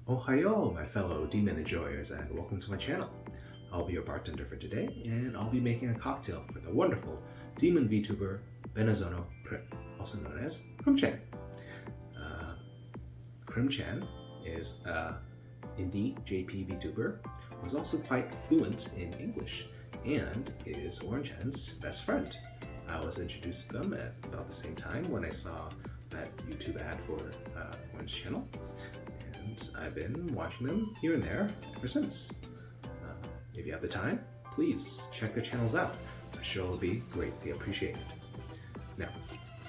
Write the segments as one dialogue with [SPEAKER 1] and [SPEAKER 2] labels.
[SPEAKER 1] Ohayo, my fellow demon enjoyers, and welcome to my channel. I'll be your bartender for today, and I'll be making a cocktail for the wonderful demon VTuber Benizono Crim, also known as Crim Chan. Crim Chan is an indie JP VTuber who is also quite fluent in English and is Oren Chan's best friend. I was introduced to them at about the same time when I saw that YouTube ad for Oren's channel. And I've been watching them here and there ever since. If you have the time, please check their channels out. I'm sure it'll be greatly appreciated. Now,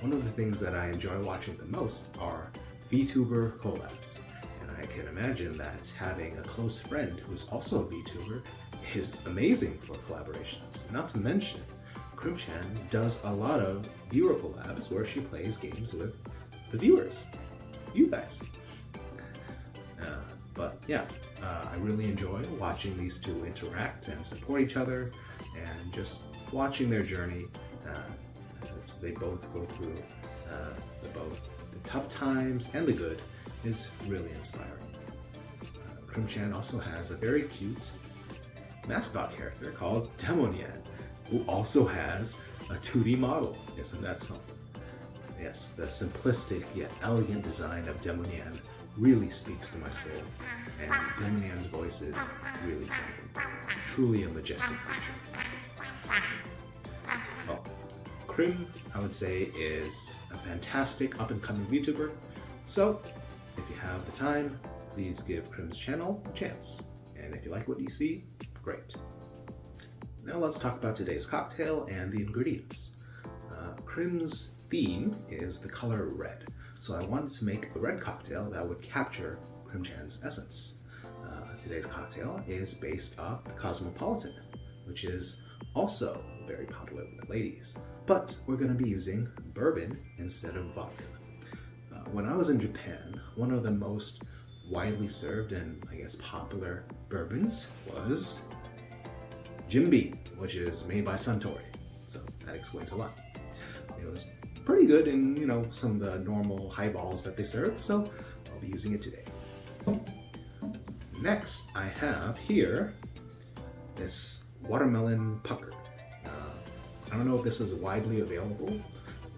[SPEAKER 1] one of the things that I enjoy watching the most are VTuber collabs. And I can imagine that having a close friend who's also a VTuber is amazing for collaborations. Not to mention, Crim Chan does a lot of viewer collabs where she plays games with the viewers, you guys. But yeah, I really enjoy watching these two interact and support each other, and just watching their journey. So they both go through the tough times and the good is really inspiring. Crim Chan also has a very cute mascot character called Demonian, who also has a 2D model. Isn't that something? Yes, the simplistic yet elegant design of Demonian really speaks to my soul, and Demonian's voice is really something. Truly a majestic creature. Well, Crim, I would say, is a fantastic up-and-coming VTuber, so if you have the time, please give Crim's channel a chance. And if you like what you see, great. Now let's talk about today's cocktail and the ingredients. Crim's theme is the color red, so I wanted to make a red cocktail that would capture Crim Chan's essence. Today's cocktail is based off the Cosmopolitan, which is also very popular with the ladies, but we're going to be using bourbon instead of vodka. When I was in Japan, one of the most widely served and I guess popular bourbons was Jim Beam, which is made by Suntory, so that explains a lot. It was pretty good in, some of the normal highballs that they serve, so I'll be using it today. Next, I have here this watermelon pucker. I don't know if this is widely available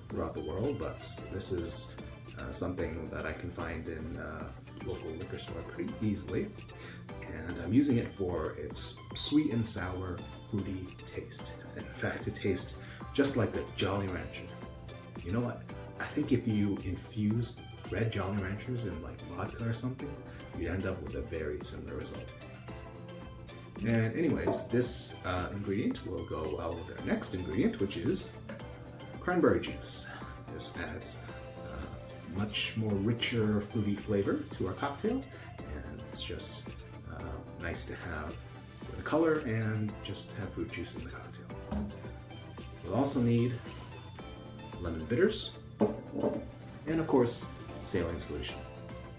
[SPEAKER 1] throughout the world, but this is something that I can find in local liquor store pretty easily. And I'm using it for its sweet and sour, fruity taste. In fact, it tastes just like a Jolly Rancher. You know what? I think if you infused red Jolly Ranchers in like vodka or something, you'd end up with a very similar result. And anyways, this ingredient will go well with our next ingredient, which is cranberry juice. This adds much more richer, fruity flavor to our cocktail, and it's just nice to have for the color and just have fruit juice in the cocktail. We'll also need lemon bitters, and of course, saline solution.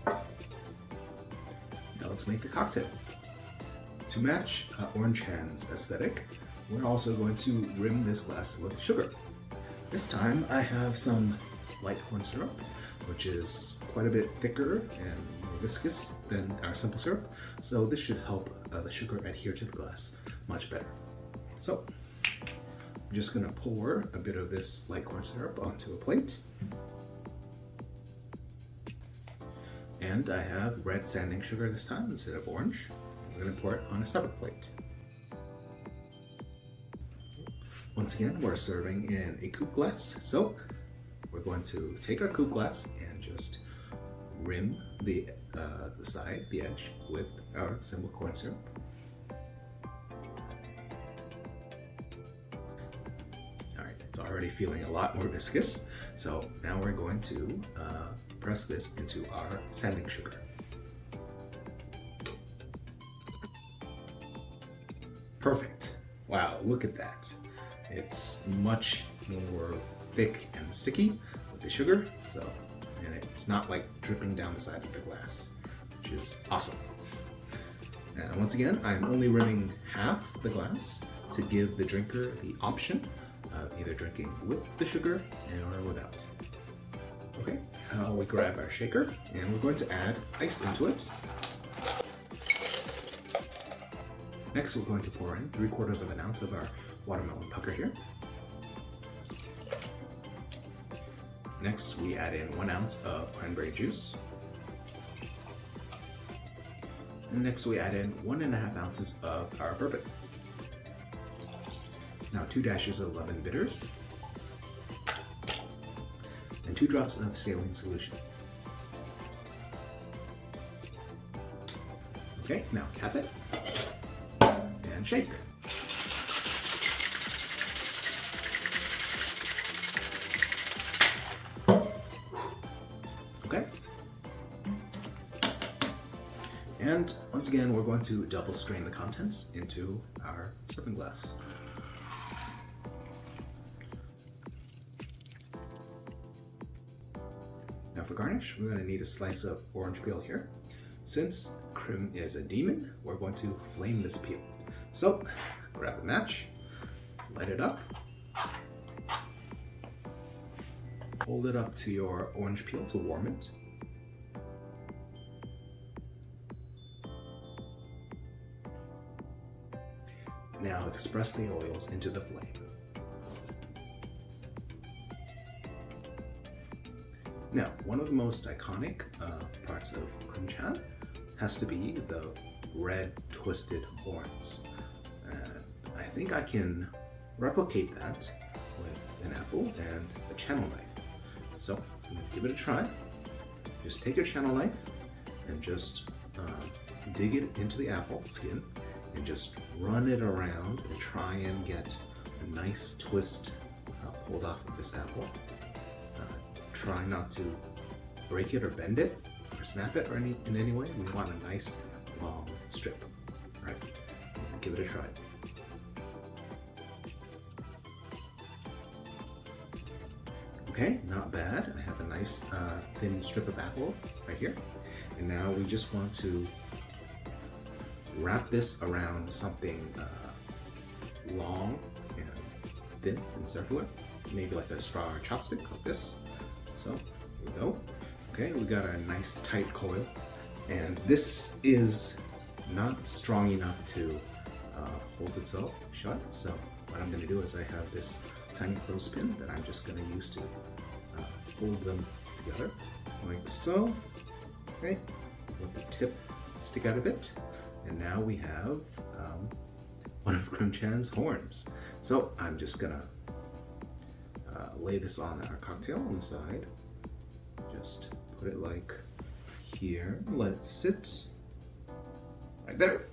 [SPEAKER 1] Now let's make the cocktail. To match Oren Chan's aesthetic, we're also going to rim this glass with sugar. This time I have some light corn syrup, which is quite a bit thicker and more viscous than our simple syrup, so this should help the sugar adhere to the glass much better. So I'm just going to pour a bit of this light corn syrup onto a plate. And I have red sanding sugar this time instead of orange. I'm going to pour it on a separate plate. Once again, we're serving in a coupe glass, so we're going to take our coupe glass and just rim the side, the edge, with our simple corn syrup. Alright, it's already feeling a lot more viscous, so now we're going to press this into our sanding sugar. Perfect. Wow, look at that. It's much more thick and sticky with the sugar, and it's not like dripping down the side of the glass, which is awesome. And once again, I'm only rimming half the glass to give the drinker the option of either drinking with the sugar or without. Okay, we grab our shaker and we're going to add ice into it. Next, we're going to pour in 3/4 of an ounce of our watermelon pucker here. Next, we add in 1 ounce of cranberry juice. And next, we add in 1.5 ounces of our bourbon. Now 2 dashes of lemon bitters and 2 drops of saline solution. Okay, now cap it and shake. Okay. And once again, we're going to double strain the contents into our serving glass. Now for garnish, we're going to need a slice of orange peel here. Since Crim is a demon, we're going to flame this peel. So grab a match, light it up, hold it up to your orange peel to warm it. Now express the oils into the flame. Now, one of the most iconic parts of Crim Chan has to be the red twisted horns. I think I can replicate that with an apple and a channel knife. So, I'm gonna give it a try. Just take your channel knife and just dig it into the apple skin and just run it around and try and get a nice twist pulled off of this apple. Try not to break it or bend it or snap it or in any way. We want a nice long strip. All right, give it a try. Okay, not bad. I have a nice thin strip of apple right here. And now we just want to wrap this around something long and thin and circular, maybe like a straw or chopstick like this. So here we go. Okay, we got a nice tight coil, and this is not strong enough to hold itself shut. So what I'm going to do is I have this tiny clothespin that I'm just going to use to hold them together, like so. Okay, let the tip stick out a bit, and now we have one of Crim Chan's horns. So I'm just gonna lay this on our cocktail on the side. Just put it like here, let it sit right there.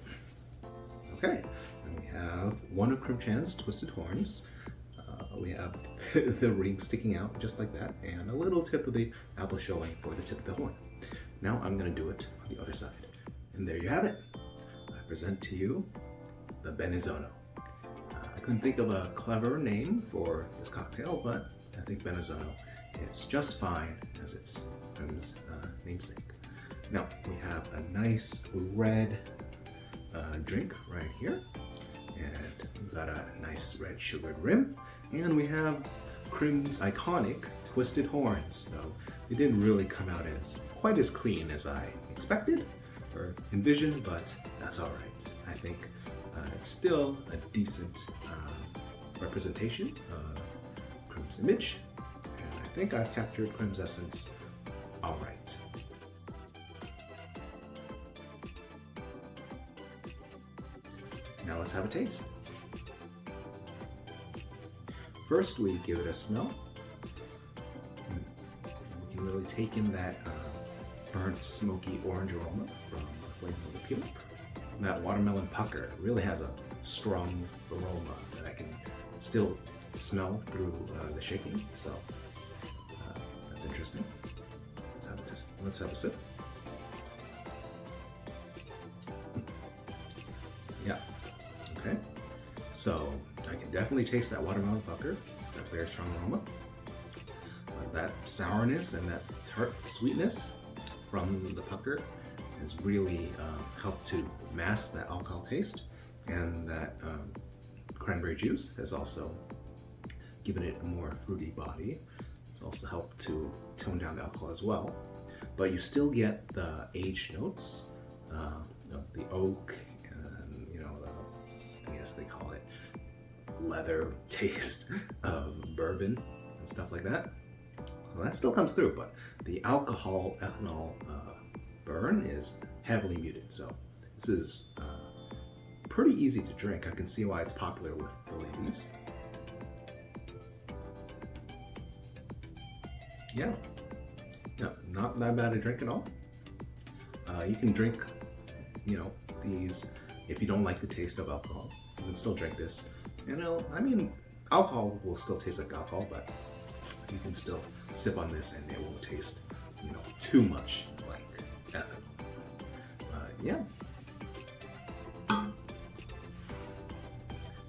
[SPEAKER 1] Okay, and we have one of Crim Chan's twisted horns. We have the ring sticking out just like that, and a little tip of the apple showing for the tip of the horn. Now I'm gonna do it on the other side. And there you have it. I present to you the Benizono. I couldn't think of a clever name for this cocktail, but I think Benizono is just fine as its Crim's namesake. Now we have a nice red drink right here, and we've got a nice red sugared rim, and we have Crim's iconic twisted horns. So they didn't really come out as quite as clean as I expected or envisioned, but that's all right. I think it's still a decent representation of Crim's image, and I think I've captured Crim's essence all right. Now let's have a taste. First, we give it a smell. We can really take in that burnt, smoky orange aroma from the flavor of the peel. And that watermelon pucker really has a strong aroma that I can still smell through the shaking. So that's interesting. Let's have a sip. Yeah. Okay. So I can definitely taste that watermelon pucker. It's got a very strong aroma. That sourness and that tart sweetness from the pucker has really helped to mask that alcohol taste, and that cranberry juice has also given it a more fruity body. It's also helped to tone down the alcohol as well, but you still get the aged notes of the oak and guess they call it leather taste of bourbon and stuff like that. Well, that still comes through, but the alcohol ethanol burn is heavily muted. So this is pretty easy to drink. I can see why it's popular with the ladies. Yeah, not that bad a drink at all. You can drink, you know, these if you don't like the taste of alcohol. You can still drink this. You know, I mean, alcohol will still taste like alcohol, but you can still sip on this and it won't taste, you know, too much like ethanol. Yeah.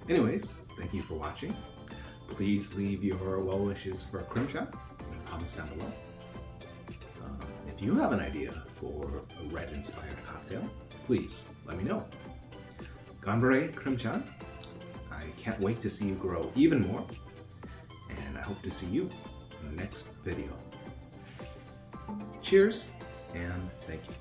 [SPEAKER 1] Anyways, thank you for watching. Please leave your well wishes for Crim Ch in the comments down below. If you have an idea for a red-inspired cocktail, please let me know. Cranberry Crim Chan. I can't wait to see you grow even more, and I hope to see you in the next video. Cheers, and thank you.